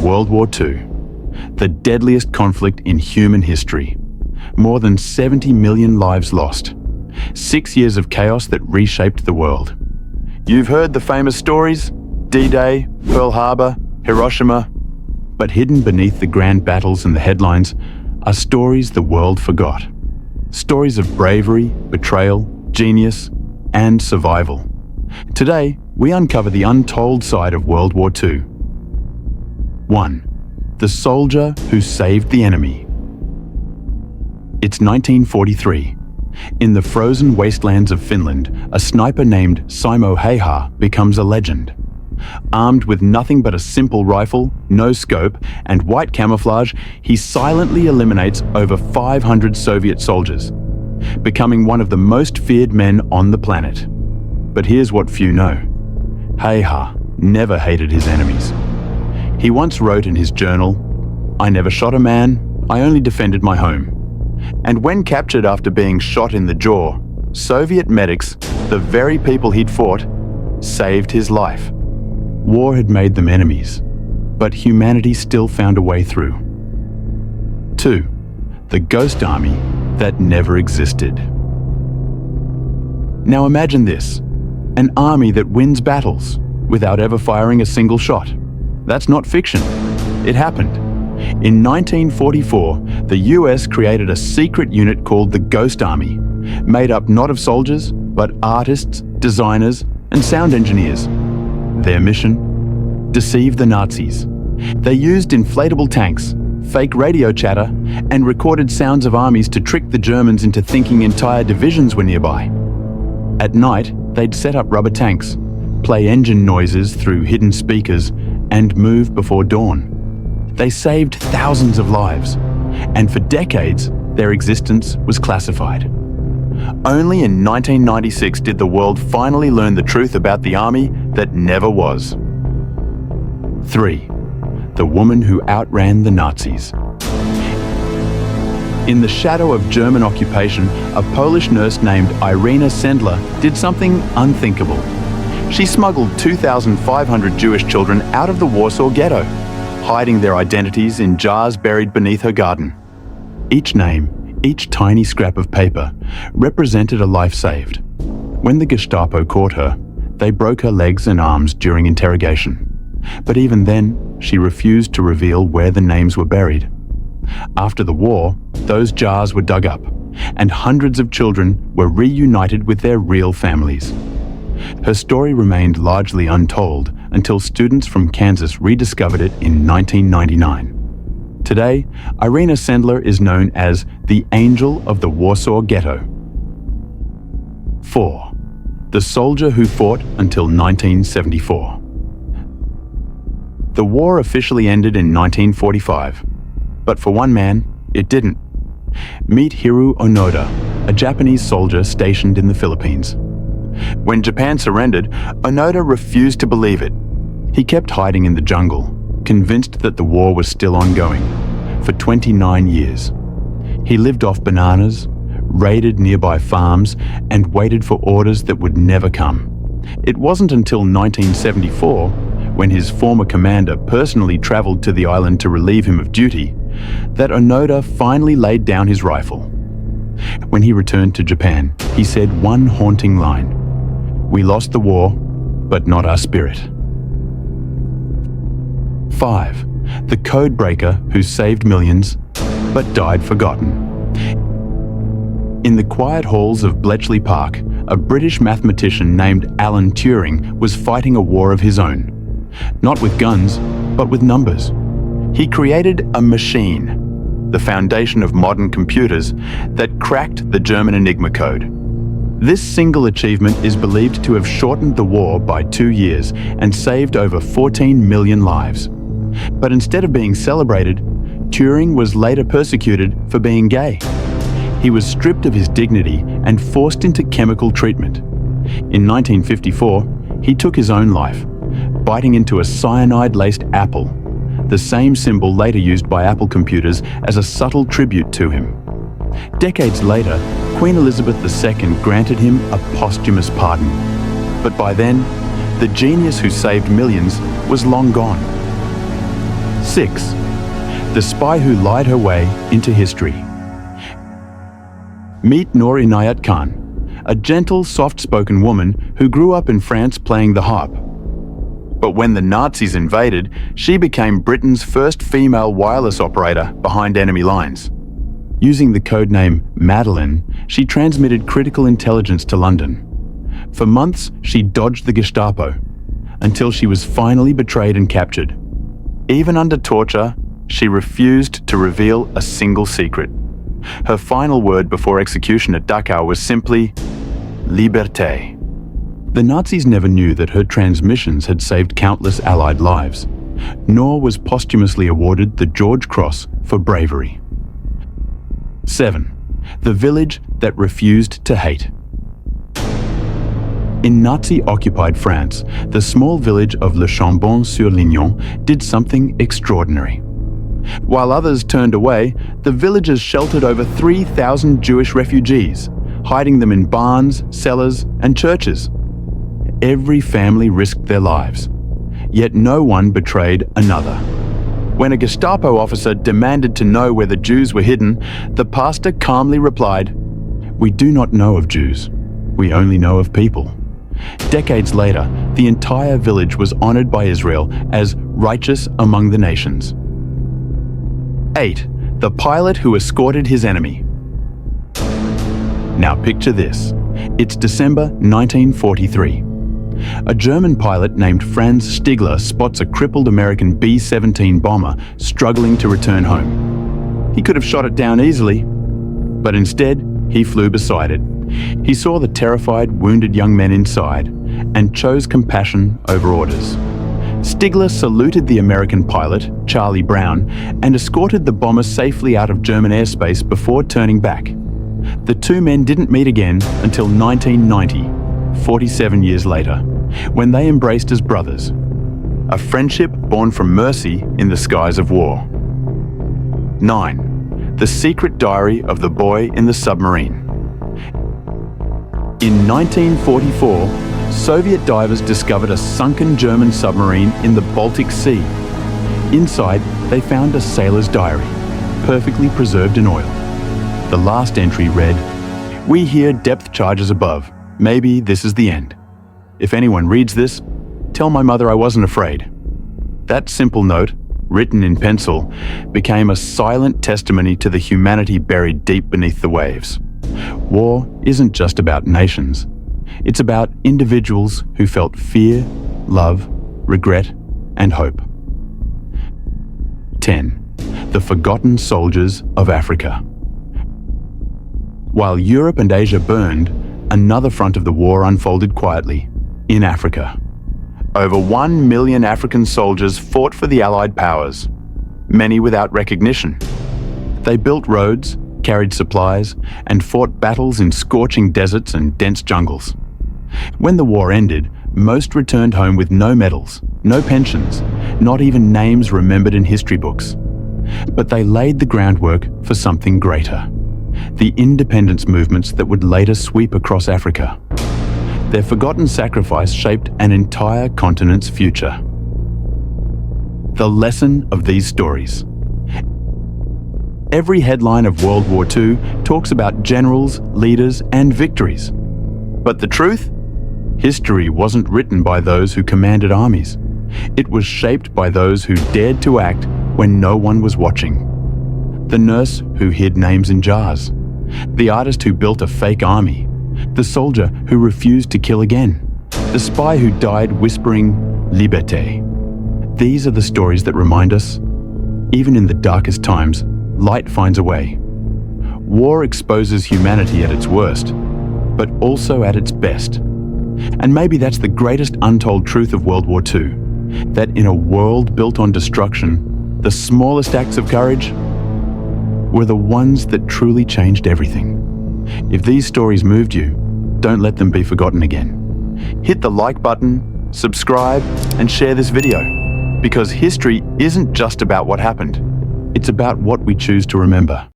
World War II, the deadliest conflict in human history. More than 70 million lives lost. 6 years of chaos that reshaped the world. You've heard the famous stories: D-Day, Pearl Harbor, Hiroshima. But hidden beneath the grand battles and the headlines are stories the world forgot. Stories of bravery, betrayal, genius, and survival. Today, we uncover the untold side of World War II. 1. The soldier who saved the enemy. It's 1943. In the frozen wastelands of Finland, a sniper named Simo Häyhä becomes a legend. Armed with nothing but a simple rifle, no scope, and white camouflage, he silently eliminates over 500 Soviet soldiers, becoming one of the most feared men on the planet. But here's what few know. Häyhä never hated his enemies. He once wrote in his journal, "I never shot a man, I only defended my home." And when captured after being shot in the jaw, Soviet medics, the very people he'd fought, saved his life. War had made them enemies, but humanity still found a way through. 2. The ghost army that never existed. Now imagine this, an army that wins battles without ever firing a single shot. That's not fiction. It happened. In 1944, the US created a secret unit called the Ghost Army, made up not of soldiers, but artists, designers, and sound engineers. Their mission? Deceive the Nazis. They used inflatable tanks, fake radio chatter, and recorded sounds of armies to trick the Germans into thinking entire divisions were nearby. At night, they'd set up rubber tanks, play engine noises through hidden speakers, and move before dawn. They saved thousands of lives, and for decades, their existence was classified. Only in 1996 did the world finally learn the truth about the army that never was. 3. The woman who outran the Nazis. In the shadow of German occupation, a Polish nurse named Irena Sendler did something unthinkable. She smuggled 2,500 Jewish children out of the Warsaw Ghetto, hiding their identities in jars buried beneath her garden. Each name, each tiny scrap of paper, represented a life saved. When the Gestapo caught her, they broke her legs and arms during interrogation. But even then, she refused to reveal where the names were buried. After the war, those jars were dug up, and hundreds of children were reunited with their real families. Her story remained largely untold until students from Kansas rediscovered it in 1999. Today, Irena Sendler is known as the Angel of the Warsaw Ghetto. 4. The soldier who fought until 1974. The war officially ended in 1945, but for one man, it didn't. Meet Hiro Onoda, a Japanese soldier stationed in the Philippines. When Japan surrendered, Onoda refused to believe it. He kept hiding in the jungle, convinced that the war was still ongoing, for 29 years. He lived off bananas, raided nearby farms, and waited for orders that would never come. It wasn't until 1974, when his former commander personally traveled to the island to relieve him of duty, that Onoda finally laid down his rifle. When he returned to Japan, he said one haunting line: "We lost the war, but not our spirit." 5. The codebreaker who saved millions, but died forgotten. In the quiet halls of Bletchley Park, a British mathematician named Alan Turing was fighting a war of his own. Not with guns, but with numbers. He created a machine, the foundation of modern computers, that cracked the German Enigma code. This single achievement is believed to have shortened the war by 2 years and saved over 14 million lives. But instead of being celebrated, Turing was later persecuted for being gay. He was stripped of his dignity and forced into chemical treatment. In 1954, he took his own life, biting into a cyanide-laced apple, the same symbol later used by Apple computers as a subtle tribute to him. Decades later, Queen Elizabeth II granted him a posthumous pardon. But by then, the genius who saved millions was long gone. 6. The spy who lied her way into history. Meet Noor Inayat Khan, a gentle, soft-spoken woman who grew up in France playing the harp. But when the Nazis invaded, she became Britain's first female wireless operator behind enemy lines. Using the codename Madeline, she transmitted critical intelligence to London. For months, she dodged the Gestapo, until she was finally betrayed and captured. Even under torture, she refused to reveal a single secret. Her final word before execution at Dachau was simply, "Liberté." The Nazis never knew that her transmissions had saved countless Allied lives. Noor was posthumously awarded the George Cross for bravery. 7. The village that refused to hate. In Nazi-occupied France, the small village of Le Chambon-sur-Lignon did something extraordinary. While others turned away, the villagers sheltered over 3,000 Jewish refugees, hiding them in barns, cellars, and churches. Every family risked their lives, yet no one betrayed another. When a Gestapo officer demanded to know where the Jews were hidden, the pastor calmly replied, "We do not know of Jews. We only know of people." Decades later, the entire village was honored by Israel as righteous among the nations. 8. The pilot who escorted his enemy. Now picture this. It's December 1943. A German pilot named Franz Stigler spots a crippled American B-17 bomber struggling to return home. He could have shot it down easily, but instead, he flew beside it. He saw the terrified, wounded young men inside and chose compassion over orders. Stigler saluted the American pilot, Charlie Brown, and escorted the bomber safely out of German airspace before turning back. The two men didn't meet again until 1990, 47 years later, when they embraced as brothers. A friendship born from mercy in the skies of war. 9. The secret diary of the boy in the submarine. In 1944, Soviet divers discovered a sunken German submarine in the Baltic Sea. Inside, they found a sailor's diary, perfectly preserved in oil. The last entry read, "We hear depth charges above. Maybe this is the end. If anyone reads this, tell my mother I wasn't afraid." That simple note, written in pencil, became a silent testimony to the humanity buried deep beneath the waves. War isn't just about nations. It's about individuals who felt fear, love, regret, and hope. 10. The forgotten soldiers of Africa. While Europe and Asia burned, another front of the war unfolded quietly, in Africa. Over 1 million African soldiers fought for the Allied powers, many without recognition. They built roads, carried supplies, and fought battles in scorching deserts and dense jungles. When the war ended, most returned home with no medals, no pensions, not even names remembered in history books. But they laid the groundwork for something greater. The independence movements that would later sweep across Africa. Their forgotten sacrifice shaped an entire continent's future. The lesson of these stories. Every headline of World War II talks about generals, leaders, and victories. But the truth? History wasn't written by those who commanded armies. It was shaped by those who dared to act when no one was watching. The nurse who hid names in jars. The artist who built a fake army. The soldier who refused to kill again. The spy who died whispering, "Liberté." These are the stories that remind us, even in the darkest times, light finds a way. War exposes humanity at its worst, but also at its best. And maybe that's the greatest untold truth of World War II, that in a world built on destruction, the smallest acts of courage were the ones that truly changed everything. If these stories moved you, don't let them be forgotten again. Hit the like button, subscribe, and share this video, because history isn't just about what happened. It's about what we choose to remember.